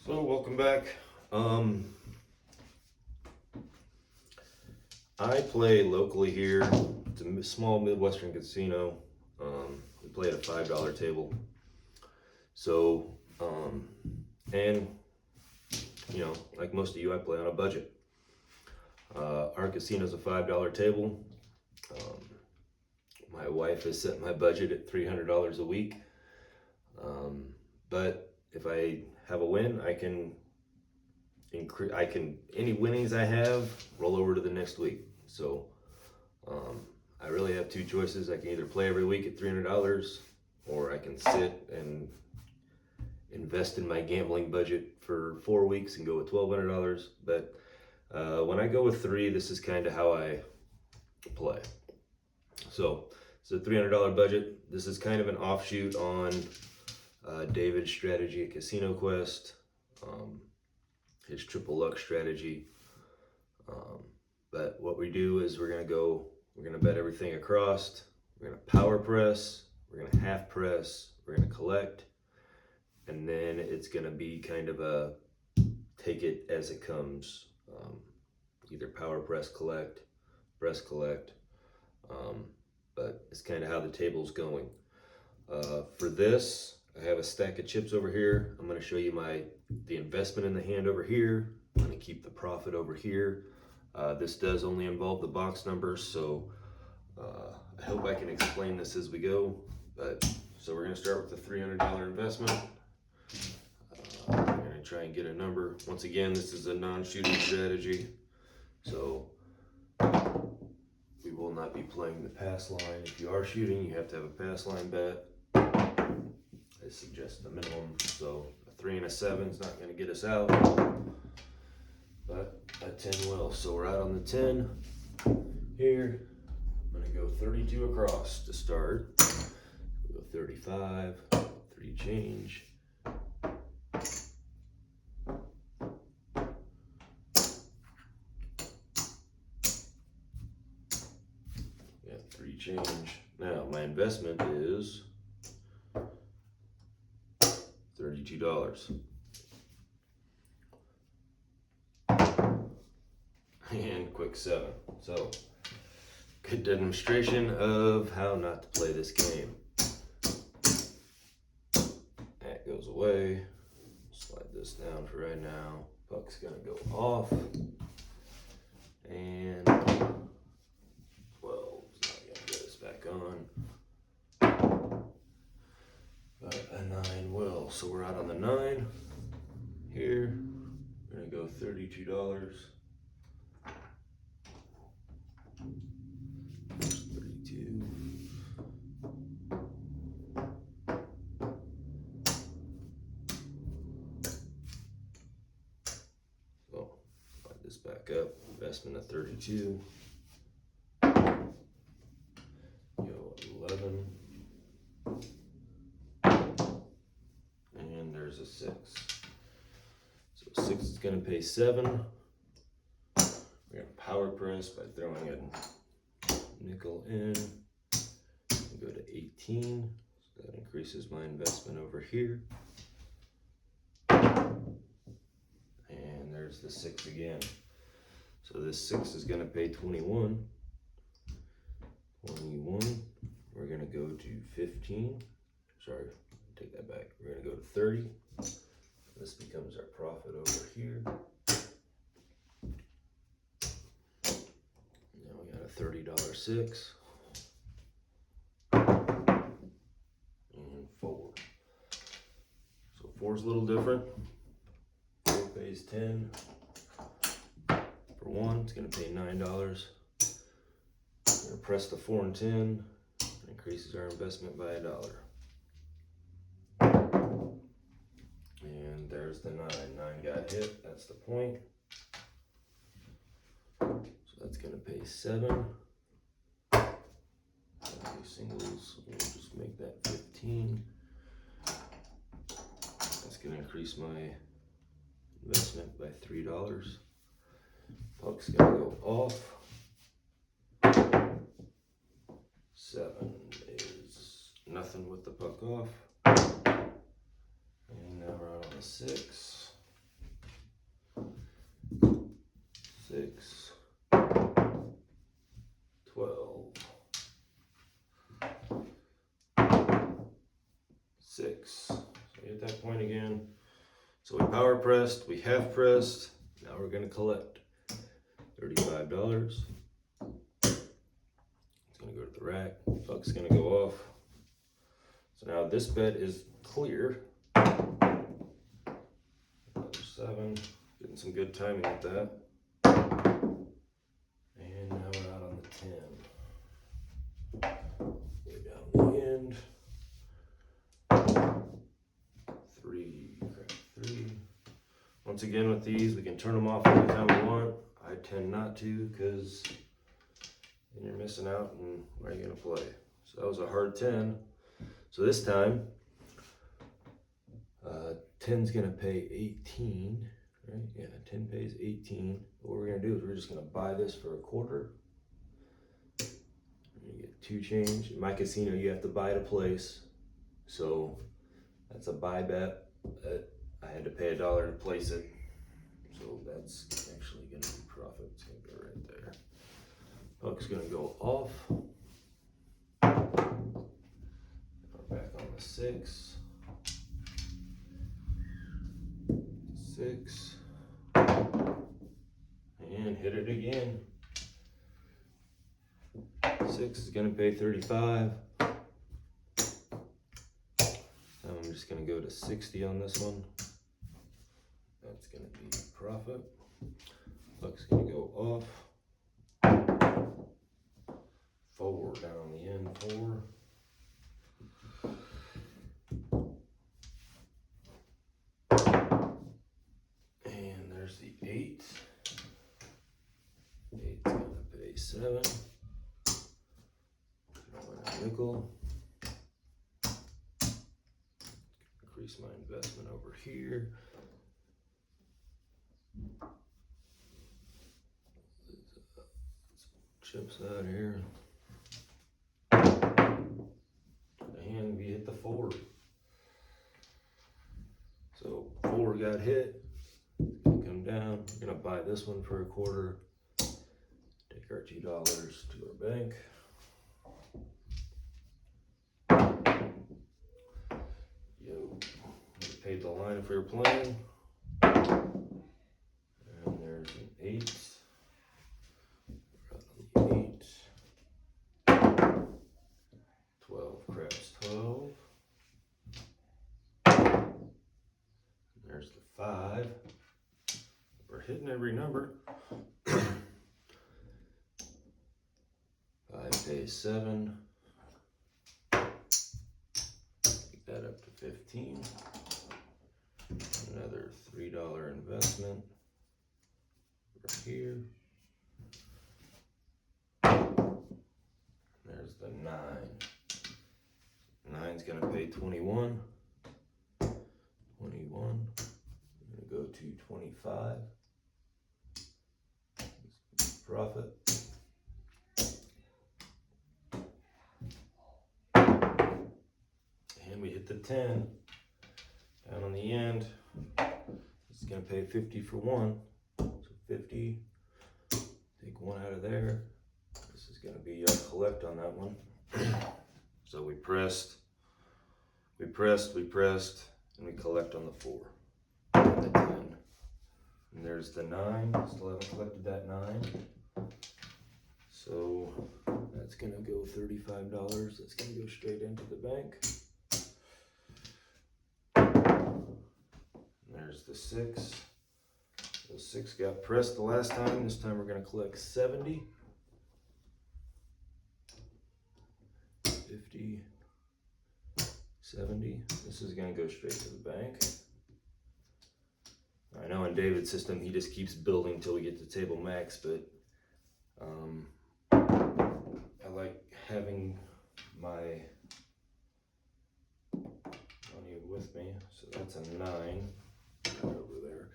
So welcome back. I play locally here. It's a small Midwestern casino. We play at a $5 table. So, and like most of you, I play on a budget. Our casino's a $5 table. My wife has set my budget at $300 a week. But if I have a win, I can any winnings I have roll over to the next week. So I really have two choices. I can either play every week at $300, or I can sit and invest in my gambling budget for 4 weeks and go with $1,200. But when I go with three, this is kind of how I play. So it's a $300 budget. This is kind of an offshoot on David's strategy at Casino Quest, his triple luck strategy. But what we do is we're gonna bet everything across. We're gonna power press, we're gonna half press, we're gonna collect, and then it's gonna be kind of a take it as it comes. Either power press collect, press collect, but it's kind of how the table's going. For this, I have a stack of chips over here. I'm going to show you the investment in the hand over here. I'm going to keep the profit over here. This does only involve the box numbers, so I hope I can explain this as we go. So we're going to start with the $300 investment. We're going to try and get a number. Once again, this is a non-shooting strategy, so we will not be playing the pass line. If you are shooting, you have to have a pass line bet. I suggest the minimum, so a 3 and a 7 is not going to get us out, but a 10 will. So we're out on the 10 here. I'm going to go 32 across to start. We'll go 35, 3 change. Yeah, 3 change. Now my investment is $32. And quick 7. So, good demonstration of how not to play this game. That goes away. Slide this down for right now. Puck's gonna go off. And 12 is not gonna get us back on. But a 9 will. So we're out on the 9 here. We're gonna go $32. 32. So slide this back up. Investment of 32. Go 11. And there's a 6. So 6 is going to pay 7. We're going to power press by throwing a nickel in. Go to 18. So that increases my investment over here. And there's the 6 again. So this 6 is going to pay 21. 21. We're going to go to 15. Sorry, take that back. We're going to go to 30. This becomes our profit over here. Now we got a $30 6. And 4. So 4 is a little different. 4 pays 10. For 1, it's going to pay $9. We're going to press the 4 and 10. It increases our investment by $1. And there's the 9. 9 got hit. That's the point. So that's going to pay 7. Singles. So we'll just make that 15. That's going to increase my investment by $3. Puck's going to go off. 7 is nothing with the puck off. And now we're out on the 6. So we power pressed, we half pressed, now we're gonna collect $35. It's gonna go to the rack, buck's gonna go off. So now this bet is clear. Another 7, getting some good timing with that. And now we're out on the 10. Way down the end. 3, crack 3. Once again with these, we can turn them off anytime we want. I tend not to because then you're missing out and where are you gonna play? So that was a hard 10. So this time, 10's gonna pay 18, right? Yeah, 10 pays 18. What we're gonna do is we're just gonna buy this for a quarter. You get 2 change. In my casino, you have to buy to place. So that's a buy bet. I had to pay $1 to place it. So that's actually gonna be profit. It's gonna go right there. Buck's gonna go off. We're back on the 6. 6. And hit it again. 6 is gonna pay 35. I'm just gonna go to 60 on this one. That's gonna be profit. Buck's gonna go off. 4 down on the end, 4. And there's the 8. 8's gonna pay 7. Nickel. Increase my investment over here. Chips out here. And we hit the 4. So 4 got hit. It's gonna come down. We're gonna buy this one for a quarter. Take our $2 to our bank. Paid the line if we were playing. And there's an 8. Right on the 8. 12 craps 12. And there's the 5. We're hitting every number. 5 pays 7. Take that up to 15. Another $3 investment right here. There's the 9. 9's gonna pay 21. 21. I'm gonna go to 25. Profit. And we hit the 10. Down on the end, it's gonna pay 50 for 1. So 50, take 1 out of there. This is gonna be our collect on that one. So we pressed, and we collect on the 4. And the 10. And there's the 9, still haven't collected that 9. So that's gonna go $35. That's gonna go straight into the bank. There's the 6. The 6 got pressed the last time. This time we're gonna collect 70. 50. 70. This is gonna go straight to the bank. I know in David's system he just keeps building until we get to table max, but I like having my money with me. So that's a 9. Right over there.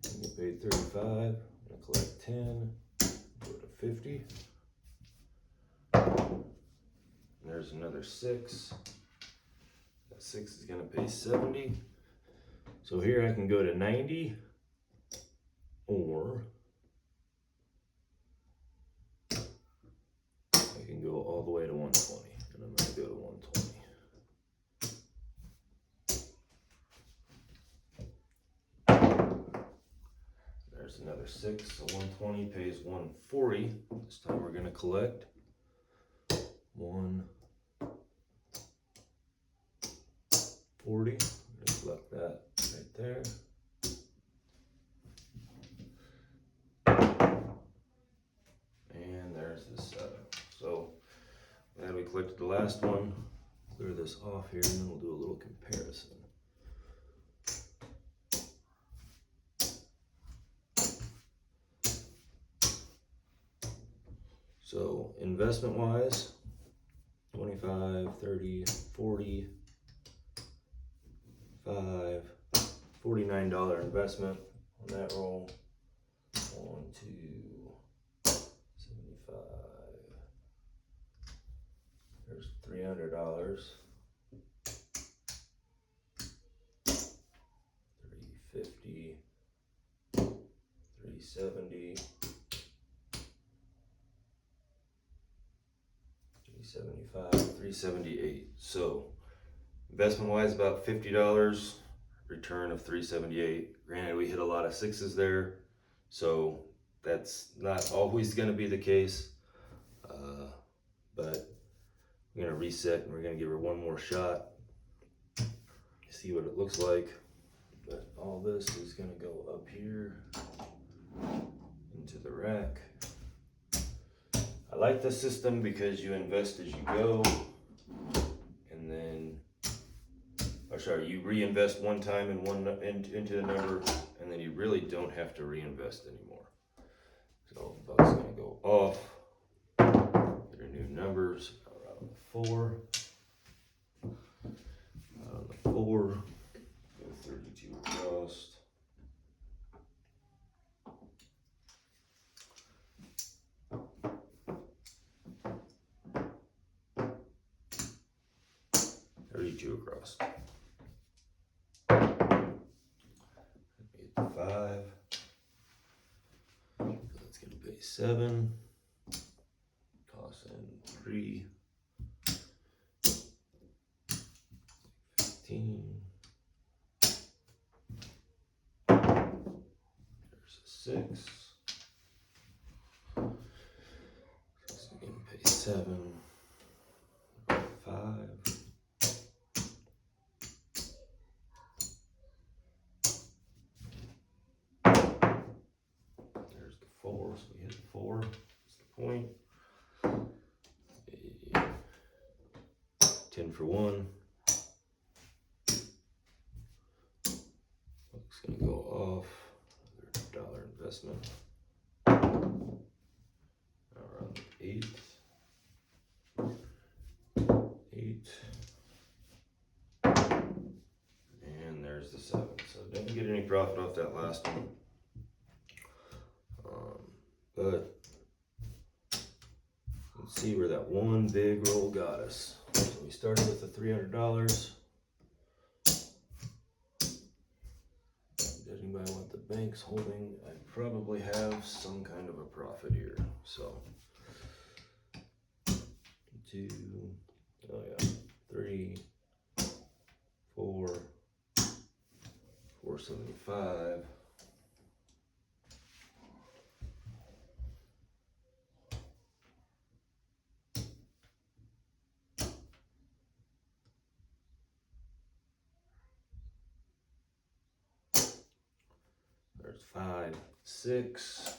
I'm gonna pay 35. I'm gonna collect 10. Go to 50. And there's another 6. That 6 is gonna pay 70. So here I can go to 90, or I can go all the way to 120, and I'm gonna go to 120. There's another 6, so 120 pays 140. This time we're gonna collect 140. Just collect that right there. And there's the 7. So glad we collected the last one. Clear this off here and then we'll do a little comparison. So investment wise, 25, 30, 40, $5, $49 investment on that roll. 1, 2, 75. There's $300. 350, 370, 375, 378. So investment wise, about $50, return of 378. Granted, we hit a lot of 6s there, so that's not always going to be the case. But we're going to reset and we're going to give her one more shot, see what it looks like. But all this is going to go up here into the rack. I like this system because you invest as you go, and then, you reinvest one time in into the number, and then you really don't have to reinvest anymore. So buck's gonna go off. Get our new numbers out on the 4. Out on the 4. Go 32 across. Across. Hit the 5. That's gonna pay 7. Toss in 3. 15. There's a 6. That's gonna pay 7. 5. So we hit 4, that's the point. 10 for 1. It's gonna go off. $100 investment. Around 8. 8. And there's the 7. So didn't get any profit off that last one. But let's see where that one big roll got us. So we started with the $300. Judging by what the bank's holding, I probably have some kind of a profit here. So 2, 3, 4, 475. There's 5, 6,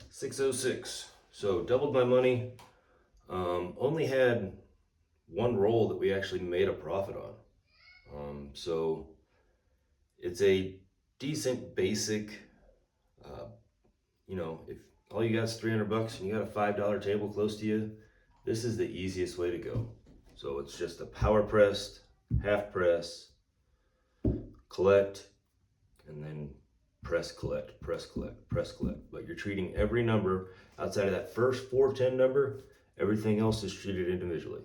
606. So doubled my money. Only had one roll that we actually made a profit on. So it's a decent basic, if all you got is $300 and you got a $5 table close to you, this is the easiest way to go. So it's just a power pressed, half press, collect, and then press, collect, press, collect, press, collect. But you're treating every number outside of that first 410 number, everything else is treated individually.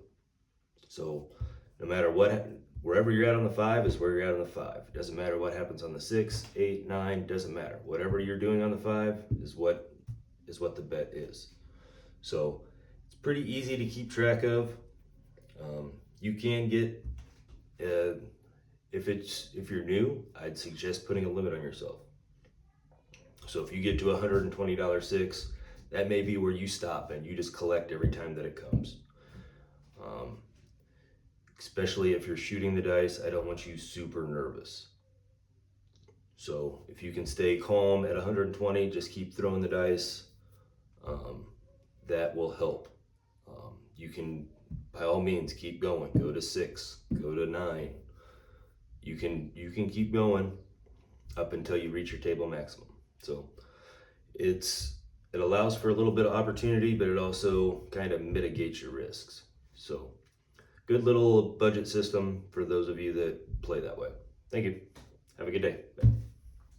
So no matter what, wherever you're at on the 5 is where you're at on the 5. It doesn't matter what happens on the 6, 8, 9, doesn't matter. Whatever you're doing on the 5 is what the bet is. So it's pretty easy to keep track of. You can get, If you're new, I'd suggest putting a limit on yourself. So if you get to $120 six, that may be where you stop and you just collect every time that it comes. Especially if you're shooting the dice, I don't want you super nervous. So if you can stay calm at 120, just keep throwing the dice. That will help. You can, by all means, keep going. Go to 6, go to 9. You can keep going up until you reach your table maximum. So it allows for a little bit of opportunity, but it also kind of mitigates your risks. So good little budget system for those of you that play that way. Thank you. Have a good day. Bye.